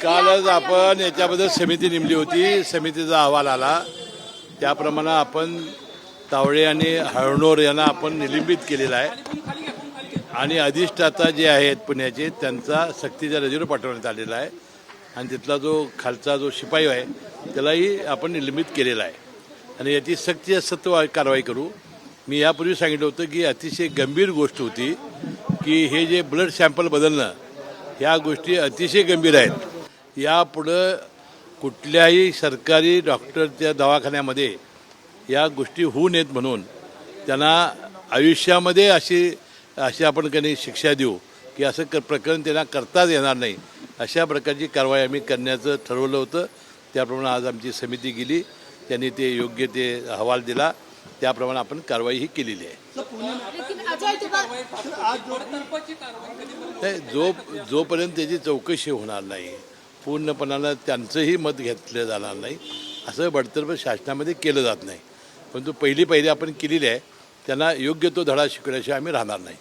कालच आपण याच्याबद्दल समिती नेमली होती. समितीचा अहवाल आला त्याप्रमाणे आपण तावडे आणि हळणोर यांना आपण निलंबित केलेला आहे आणि अधिष्ठाता जे आहेत पुण्याचे त्यांचा सक्तीच्या रजेवर पाठवण्यात आलेला आहे आणि तिथला जो खालचा जो शिपाई आहे त्यालाही आपण निलंबित केलेला आहे आणि याची सक्ती सत्व कारवाई करू. मी यापूर्वी सांगितलं होतं की अतिशय गंभीर गोष्ट होती की हे जे ब्लड सॅम्पल बदलणं ह्या गोष्टी अतिशय गंभीर आहेत. यापुढं कुठल्याही सरकारी डॉक्टरच्या दवाखान्यामध्ये या गोष्टी होऊ नयेत म्हणून त्यांना आयुष्यामध्ये अशी आपण काही शिक्षा देऊ की असं प्रकरण त्यांना करताच येणार नाही अशा प्रकारची कारवाई आम्ही करण्याचं ठरवलं होतं. त्याप्रमाणे आज आमची समिती गेली, त्यांनी ते योग्य ते अहवाल दिला, त्याप्रमाणे आपण कारवाई ही केलेली आहे. जोपर्यंत त्याची चौकशी होणार नाही, पूर्णपणानं त्यांचंही मत घेतलं जाणार नाही, असं बडतर्फ शासनामध्ये केलं जात नाही. परंतु पहिली आपण केलेली आहे, त्यांना योग्य तो धडा शिकवल्याशिवाय आम्ही राहणार नाही.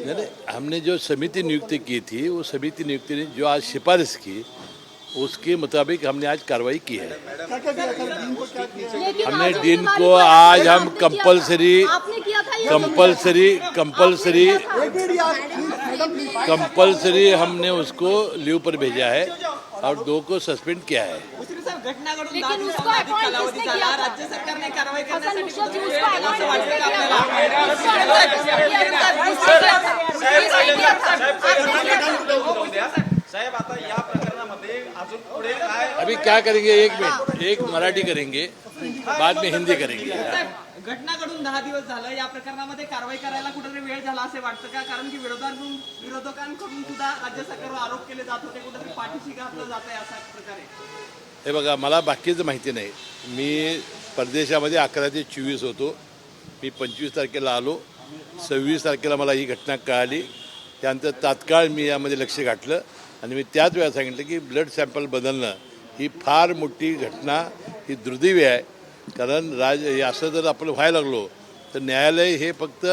नहीं, हमने जो समिति नियुक्त की थी वो समिति नियुक्ति ने जो आज सिफारिश की उसके मुताबिक हमने आज कार्रवाई की है. हमने डीन को आज हम कंपलसरी हमने उसको लीव पर भेजा है और 2 को सस्पेंड किया है. साहेब आता या प्रकरणामध्ये अजून पुढे काय अभी क्या करेंगे, एक मराठी करेंगे, बाद में हिंदी करेंगे. घटना घडून 10 दिवस झालं, या प्रकरणामध्ये कारवाई करायला कुठेतरी वेळ झाला असे वाटतं का? कारण की विरोधकांकडून सुद्धा राज्य सरकारवर आरोप केले जात होते, कुठेतरी पाठीशी घातलं जात आहे अशा प्रकारे. हे बघा, मला बाकीचं माहिती नाही. मी परदेशामध्ये 11 ते 24 होतो. मी 25 तारखेला आलो, 26 तारखेला मला ही घटना कळाली. त्यानंतर तात्काळ मी यामध्ये लक्ष घातलं आणि मी त्याच वेळा सांगितलं की ब्लड सॅम्पल बदलणं ही फार मोठी घटना, ही दुर्दैवी आहे. कारण असं जर आपण व्हायला लागलो तर न्यायालय हे फक्त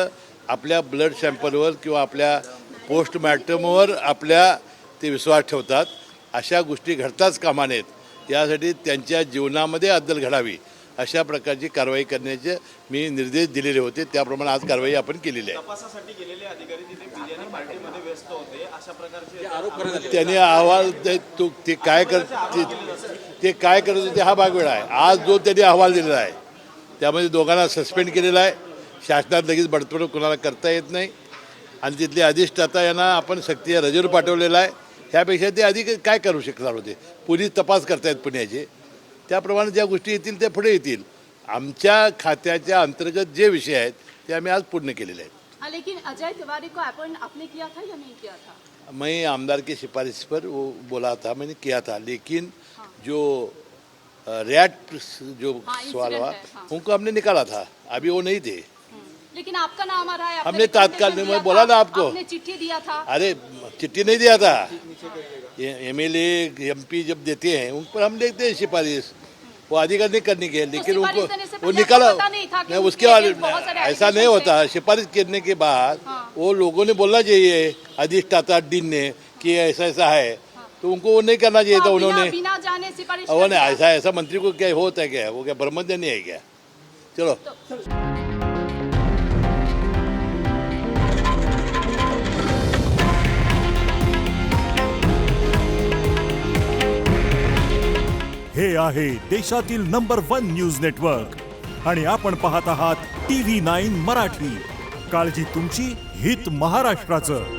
आपल्या ब्लड सॅम्पलवर किंवा आपल्या पोस्टमॉर्टमवर आपल्या ते विश्वास ठेवतात. अशा गोष्टी घडताच कामा नयेत. यासाठी त्यांच्या जीवनामध्ये अद्दल घडावी अशा प्रकारची कारवाई करण्याचे मी निर्देश दिलेले होते. त्याप्रमाणे आज कारवाई आपण केलेली आहे. तपासासाठी गेलेले अधिकारी तिथे बिर्याणी पार्टीमध्ये व्यस्त होते अशा प्रकारचे आरोप त्यांनी अहवाल ते काय करत होते हा भाग वेगळा आहे. आज जो त्यांनी अहवाल दिलेला आहे त्यामध्ये दोघांना सस्पेंड केलेला आहे. शासनात लगेच बडतर्फ कोणाला करता येत नाही आणि तिथले अधिष्ठाता यांना आपण सक्तीच्या रजेवर पाठवलेला आहे. ह्यापेक्षा ते अधिक काय करू शकणार होते? पोलीस तपास करतायत पुण्याचे, त्याप्रमाणे ज्या गोष्टी येतील त्या पुढे येतील. आमच्या खात्याच्या अंतर्गत जे विषय आहेत ते आम्ही आज पूर्ण केलेले आहेत. लेकिन अजय तिवारी को आपने किया था या नहीं किया था? मैं आमदार की सिफारिश पर वो बोला था, मैंने किया था, लेकिन जो रैट जो सवाल हुआ उनको हमने निकाला था, अभी वो नहीं थे. लेकिन आपका नाम आ रहा है. हमने तात्काल में मैं बोला ना आपको, आपने चिट्ठी दिया था. अरे चिट्ठी नहीं दिया था. MLA MP जब देते हैं उन पर हम लिखते हैं सिफारिश, वो अधिकार नहीं करने के, लेकिन उनको वो निकाला नहीं. उसके बाद ऐसा नहीं होता. सिफारिश करने के बाद वो लोगों ने बोलना चाहिए अधिष्ठाता डीन ने कि ऐसा है, तो उनको वो नहीं करना चाहिए था. उन्होंने बिना जाने सिफारिश वो नहीं, ऐसा मंत्री को क्या होता है क्या? वो क्या ब्रह्मज्ञ नहीं है क्या? चलो हे आहे देशातील नंबर 1 न्यूज नेटवर्क आणि आपण पाहत आहात TV9 मराठी. काळजी तुमची, हित महाराष्ट्राचं.